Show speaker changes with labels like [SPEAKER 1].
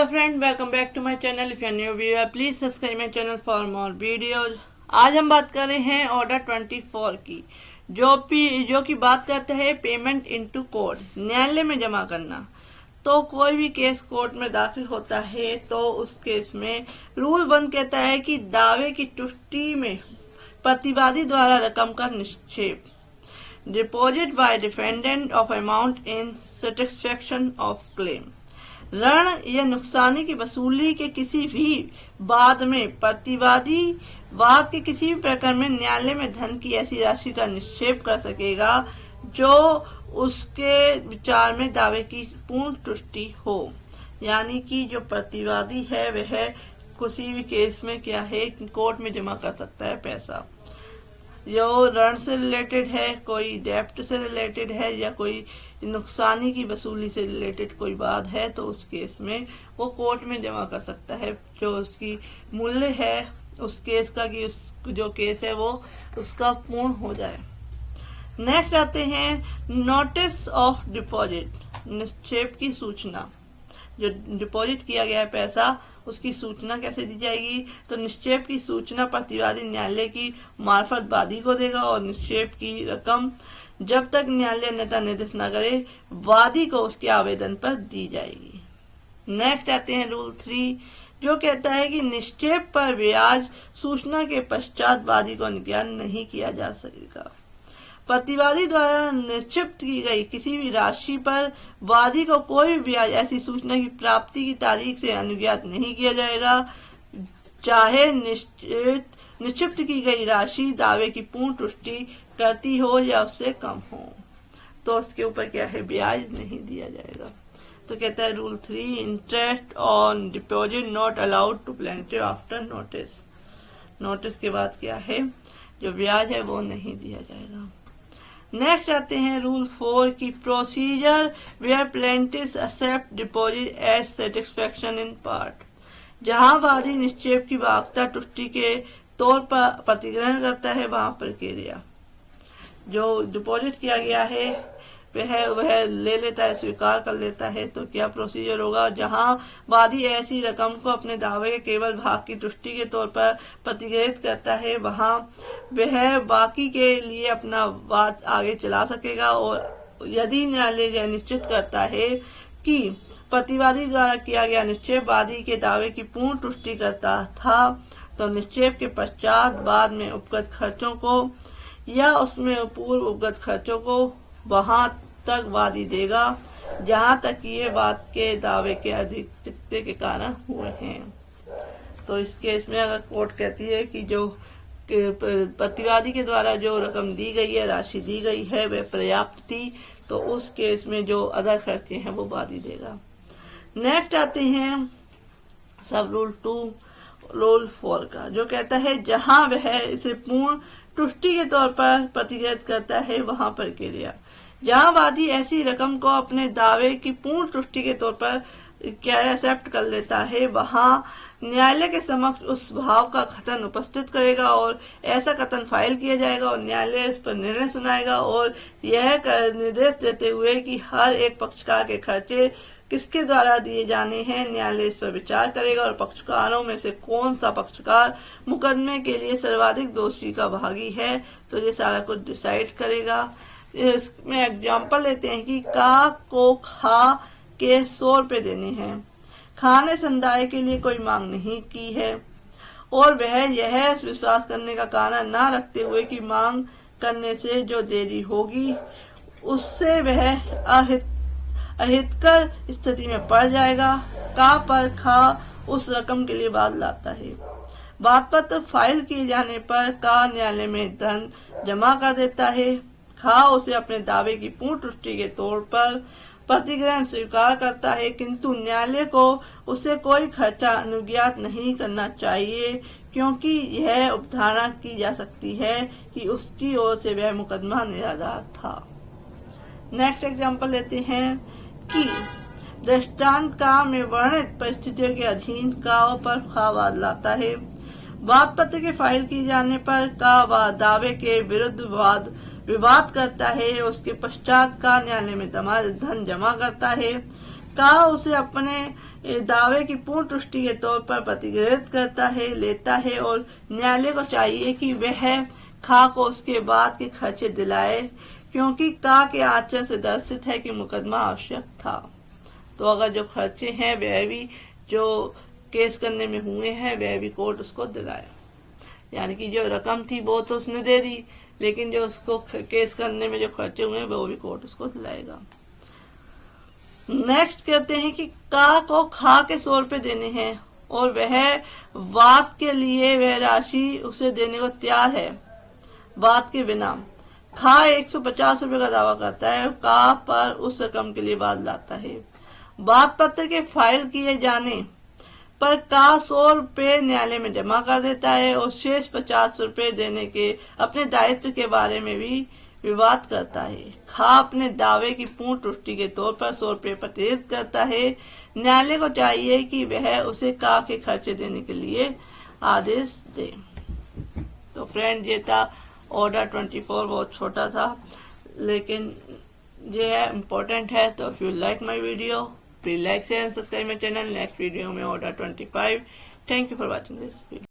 [SPEAKER 1] Hello friend, welcome back to my channel. If you are new viewer please subscribe my channel for more videos. आज हम बात कर रहे हैं order 24 की, जो कि बात करते हैं पेमेंट इनटू कोर्ट, न्यायालय में जमा करना। तो कोई भी केस कोर्ट में दाखिल होता है तो उस केस में रूल 1 कहता है कि दावे की तुष्टि में प्रतिवादी द्वारा रकम का निक्षेप, deposit by defendant of amount in satisfaction of claim. ऋण या नुकसानी की वसूली के किसी भी बाद में प्रतिवादी वाद के किसी भी प्रकरण में न्यायालय में धन की ऐसी राशि का निक्षेप कर सकेगा जो उसके विचार में दावे की पूर्ण तुष्टि हो। यानी कि जो प्रतिवादी है वह किसी भी केस में क्या है, कोर्ट में जमा कर सकता है पैसा। जो ऋण से रिलेटेड है, कोई डेप्ट से रिलेटेड है या कोई नुकसानी की वसूली से रिलेटेड कोई बात है, तो उस केस में वो कोर्ट में जमा कर सकता है जो उसकी मूल्य है उस केस का, कि उस जो केस है वो उसका पूर्ण हो जाए। नेक्स्ट आते हैं नोटिस ऑफ डिपॉजिट, निक्षेप की सूचना। जो डिपॉजिट किया गया है पैसा, उसकी सूचना कैसे दी जाएगी? तो निक्षेप की सूचना प्रतिवादी न्यायालय की मार्फत वादी को देगा और निक्षेप की रकम जब तक न्यायालय अन्यथा निर्देश न करे वादी को उसके आवेदन पर दी जाएगी। नेक्स्ट आते हैं रूल 3, जो कहता है कि निक्षेप पर ब्याज सूचना के पश्चात वादी को ज्ञात नहीं किया जा सकेगा। प्रतिवादी द्वारा निक्षिप्त की गई किसी भी राशि पर वादी को कोई भी ब्याज ऐसी सूचना की प्राप्ति की तारीख से अनुज्ञात नहीं किया जाएगा, चाहे निक्षिप्त की गई राशि दावे की पूर्ण तुष्टि करती हो या उससे कम हो। तो उसके ऊपर क्या है, ब्याज नहीं दिया जाएगा। तो कहता है rule 3, interest on deposit not allowed to plaintiff after notice. Notice के बाद क्या है, जो ब्याज है वो नहीं दिया जाएगा। नेक्स्ट आते हैं रूल 4 की procedure where plaintiffs accept deposit as satisfaction in part. जहां वादी निक्षेप की वाकता तुष्टि के तौर पर प्रतिग्रहण करता है, वहां प्रक्रिया जो डिपॉजिट किया गया है वह ले लेता है, स्वीकार कर लेता है। तो क्या प्रोसीजर होगा? जहां वादी ऐसी रकम को अपने दावे के केवल भाग की तुष्टि के तौर पर प्रतिग्रहित करता है, वहां वह बाकी के लिए अपना वाद आगे चला सकेगा। और यदि न्यायालय यह निश्चित करता है कि प्रतिवादी द्वारा किया गया निक्षेप वादी के दावे की पूर्ण तुष्टि करता था, तो निक्षेप के पश्चात बाद में उपगत खर्चों को या उसमें पूर्व उपगत खर्चों को वहां तक वादी देगा जहां तक ये बात के दावे के अधिकता के कारण हुए हैं। तो इस केस में अगर कोर्ट कहती है कि जो प्रतिवादी के द्वारा जो रकम दी गई है, राशि दी गई है, वह पर्याप्त थी, तो उस केस में जो अदर खर्चे हैं वो वादी देगा। नेक्स्ट आते हैं सब रूल 2 रूल 4 का, जो कहता है जहां वह इसे पूर्ण तुष्टि के तौर पर प्रतिग्रहित करता है, वहां प्रक्रिया। जहां वादी ऐसी रकम को अपने दावे की पूर्ण तुष्टि के तौर पर क्या एक्सेप्ट कर लेता है, वहां न्यायालय के समक्ष उस भाव का कथन उपस्थित करेगा और ऐसा कथन फाइल किया जाएगा और न्यायालय इस पर निर्णय सुनाएगा और यह निर्देश देते हुए कि हर एक पक्षकार के खर्चे किसके द्वारा दिए जाने हैं, न्यायालय इस पर विचार करेगा और पक्षकारों में से कौन सा पक्षकार मुकदमे के लिए सर्वाधिक दोषी का भागी है, तो ये सारा कुछ डिसाइड करेगा। इसमें एग्जांपल लेते हैं कि का को खा के 100 रुपए देने हैं, खा ने समुदाय के लिए कोई मांग नहीं की है और वह यह विश्वास करने का कारण ना रखते हुए कि मांग करने से जो देरी होगी उससे वह अहितकर स्थिति में पड़ जाएगा। का पर खा उस रकम के लिए वाद लाता है। वाद पत्र फाइल किए जाने पर का न्यायालय में धन जमा कर देता है। खा उसे अपने दावे की पूर्ण तुष्टि के तौर पर प्रतिग्रहण स्वीकार करता है, किंतु न्यायालय को उसे कोई खर्चा अनुज्ञात नहीं करना चाहिए, क्योंकि यह उपधारणा की जा सकती है कि उसकी ओर से वह मुकदमा निराधार था। नेक्स्ट एग्जांपल लेते हैं कि दृष्टांत का में वर्णित परिस्थितियों के अधीन का पर खा वाद लाता है। वाद पत्र के फाइल किए जाने पर का दावे के विरुद्ध विवाद करता है, उसके पश्चात का न्यायालय में धन जमा करता है। का उसे अपने दावे की पूर्ण पुष्टि के तौर पर प्रतिगृहित करता है, लेता है और न्यायालय को चाहिए कि वह खा को उसके बाद के खर्चे दिलाए, क्योंकि का के आचरण से दर्शित है कि मुकदमा आवश्यक था। तो अगर जो खर्चे हैं वह भी जो केस करने में हुए हैं वह भी कोर्ट उसको दिलाए, यानी कि जो रकम थी वो तो उसने दे दी, लेकिन जो उसको केस करने में जो खर्चे हुए हैं वो भी कोर्ट उसको दिलाएगा। नेक्स्ट कहते हैं कि का को खा के 100 रुपए देने हैं और वह वाद के लिए वह राशि उसे देने को तैयार है। वाद के बिना खा 150 रुपए का दावा करता है, का पर उस रकम के लिए वाद लाता है। वाद पत्र के फाइल किए जाने पर का 100 रुपए न्यायालय में जमा कर देता है और शेष 50 रुपए देने के अपने दायित्व के बारे में भी विवाद करता है। खा अपने दावे की पूर्ण पुष्टि के तौर पर 100 रुपए प्रतिनिधित्व करता है। न्यायालय को चाहिए कि वह उसे का के खर्चे देने के लिए आदेश दे। तो फ्रेंड, ये था ऑर्डर 24। बहुत छोटा था लेकिन ये है इम्पोर्टेंट है। तो if you like my video, please like share and subscribe my channel. Next video में order 25। Thank you for watching this video.